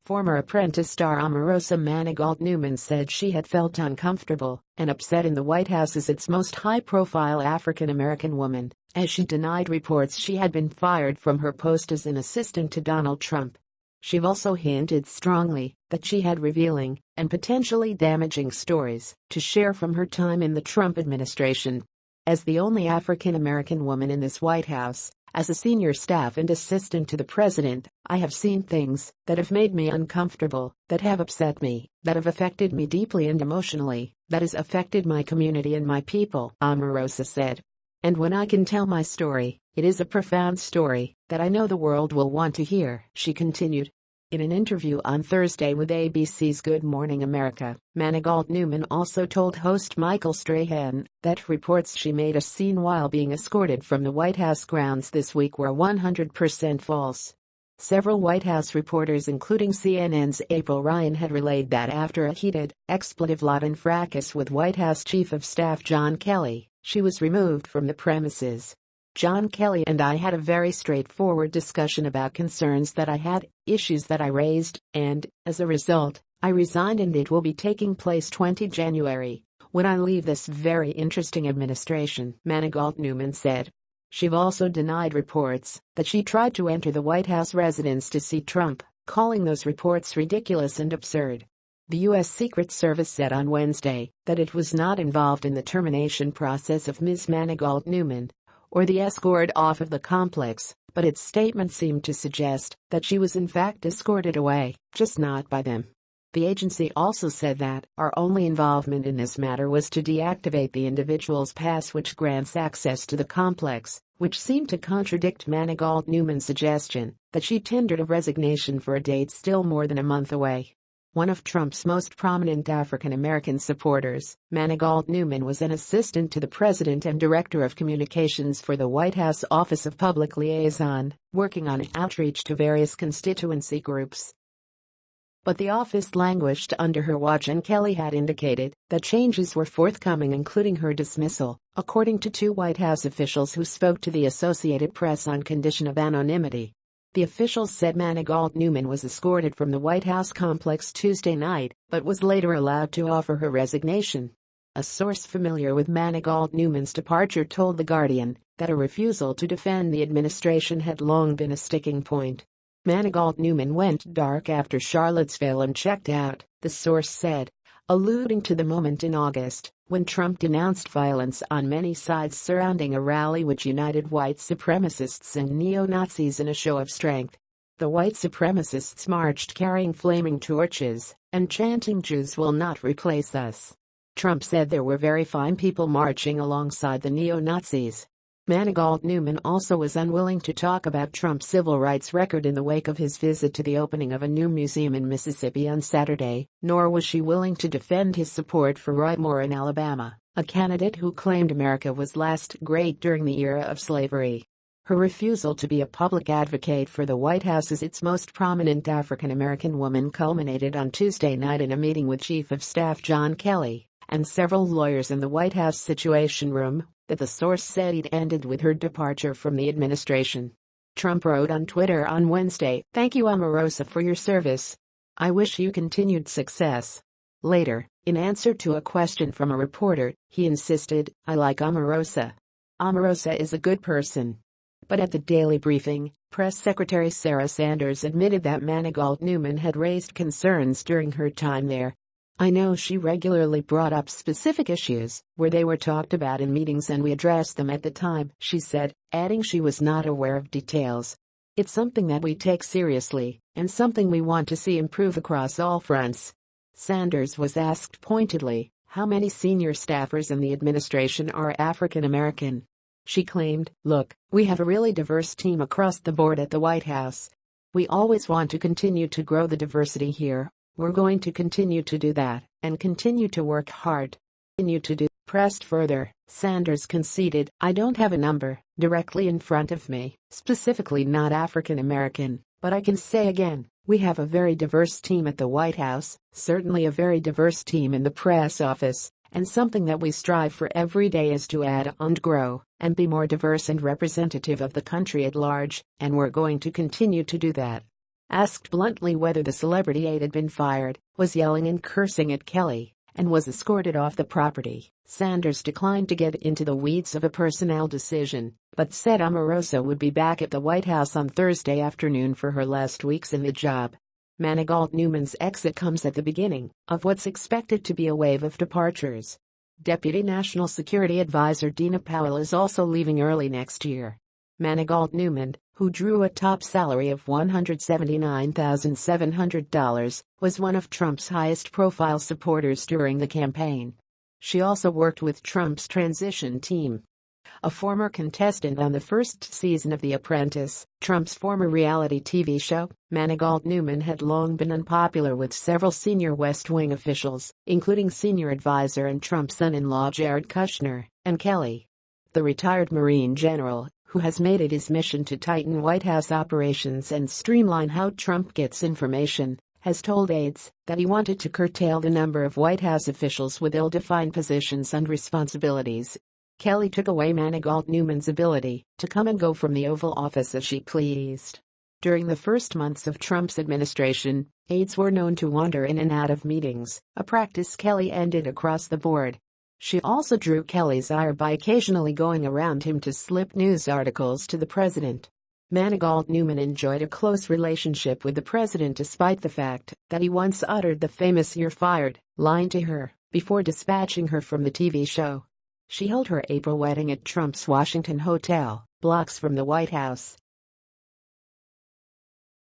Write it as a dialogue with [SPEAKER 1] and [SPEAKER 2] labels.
[SPEAKER 1] Former Apprentice star Omarosa Manigault-Newman said she had felt uncomfortable and upset in the White House as its most high-profile African-American woman, as she denied reports she had been fired from her post as an assistant to Donald Trump. She also hinted strongly that she had revealing and potentially damaging stories to share from her time in the Trump administration. As the only African-American woman in this White House, as a senior staff and assistant to the president, I have seen things that have made me uncomfortable, that have upset me, that have affected me deeply and emotionally, that has affected my community and my people, Omarosa said. And when I can tell my story, it is a profound story that I know the world will want to hear, she continued. In an interview on Thursday with ABC's Good Morning America, Manigault-Newman also told host Michael Strahan that reports she made a scene while being escorted from the White House grounds this week were 100% false. Several White House reporters, including CNN's April Ryan, had relayed that after a heated, expletive-laden fracas with White House Chief of Staff John Kelly, she was removed from the premises. John Kelly and I had a very straightforward discussion about concerns that I had, issues that I raised, and, as a result, I resigned, and it will be taking place 20 January, when I leave this very interesting administration, Manigault-Newman said. She also denied reports that she tried to enter the White House residence to see Trump, calling those reports ridiculous and absurd. The U.S. Secret Service said on Wednesday that it was not involved in the termination process of Ms. Manigault-Newman or the escort off of the complex, but its statement seemed to suggest that she was in fact escorted away, just not by them. The agency also said that our only involvement in this matter was to deactivate the individual's pass which grants access to the complex, which seemed to contradict Manigault-Newman's suggestion that she tendered a resignation for a date still more than a month away. One of Trump's most prominent African-American supporters, Manigault-Newman was an assistant to the president and director of communications for the White House Office of Public Liaison, working on outreach to various constituency groups. But the office languished under her watch, and Kelly had indicated that changes were forthcoming, including her dismissal, according to two White House officials who spoke to the Associated Press on condition of anonymity. The officials said Manigault-Newman was escorted from the White House complex Tuesday night, but was later allowed to offer her resignation. A source familiar with Manigault-Newman's departure told The Guardian that a refusal to defend the administration had long been a sticking point. Manigault-Newman went dark after Charlottesville and checked out, the source said, alluding to the moment in August when Trump denounced violence on many sides surrounding a rally which united white supremacists and neo-Nazis in a show of strength. The white supremacists marched carrying flaming torches and chanting "Jews will not replace us." Trump said there were very fine people marching alongside the neo-Nazis. Manigault-Newman also was unwilling to talk about Trump's civil rights record in the wake of his visit to the opening of a new museum in Mississippi on Saturday, nor was she willing to defend his support for Roy Moore in Alabama, a candidate who claimed America was last great during the era of slavery. Her refusal to be a public advocate for the White House as its most prominent African-American woman culminated on Tuesday night in a meeting with Chief of Staff John Kelly and several lawyers in the White House Situation Room, that the source said it ended with her departure from the administration. Trump wrote on Twitter on Wednesday, "Thank you, Omarosa, for your service. I wish you continued success." Later, in answer to a question from a reporter, he insisted, "I like Omarosa. Omarosa is a good person." But at the Daily Briefing, Press Secretary Sarah Sanders admitted that Manigault-Newman had raised concerns during her time there. "I know she regularly brought up specific issues where they were talked about in meetings and we addressed them at the time," she said, adding she was not aware of details. "It's something that we take seriously and something we want to see improve across all fronts." Sanders was asked pointedly how many senior staffers in the administration are African American. She claimed, "Look, we have a really diverse team across the board at the White House. We always want to continue to grow the diversity here. We're going to continue to do that and continue to work hard." Pressed further, Sanders conceded, "I don't have a number directly in front of me, specifically not African American, but I can say again, we have a very diverse team at the White House, certainly a very diverse team in the press office, and something that we strive for every day is to add and grow and be more diverse and representative of the country at large, and we're going to continue to do that." asked bluntly whether the celebrity aide had been fired, was yelling and cursing at Kelly, and was escorted off the property. Sanders declined to get into the weeds of a personnel decision, but said Omarosa would be back at the White House on Thursday afternoon for her last weeks in the job. Manigault-Newman's exit comes at the beginning of what's expected to be a wave of departures. Deputy National Security Advisor Dina Powell is also leaving early next year. Manigault-Newman, who drew a top salary of $179,700, was one of Trump's highest-profile supporters during the campaign. She also worked with Trump's transition team. A former contestant on the first season of The Apprentice, Trump's former reality TV show, Manigault-Newman had long been unpopular with several senior West Wing officials, including senior advisor and Trump's son-in-law Jared Kushner and Kelly. The retired Marine general, who has made it his mission to tighten White House operations and streamline how Trump gets information, has told aides that he wanted to curtail the number of White House officials with ill-defined positions and responsibilities. Kelly took away Manigault-Newman's ability to come and go from the Oval Office as she pleased. During the first months of Trump's administration, aides were known to wander in and out of meetings, a practice Kelly ended across the board. She also drew Kelly's ire by occasionally going around him to slip news articles to the president. Manigault-Newman enjoyed a close relationship with the president despite the fact that he once uttered the famous "you're fired" line to her before dispatching her from the TV show. She held her April wedding at Trump's Washington hotel, blocks from the White House.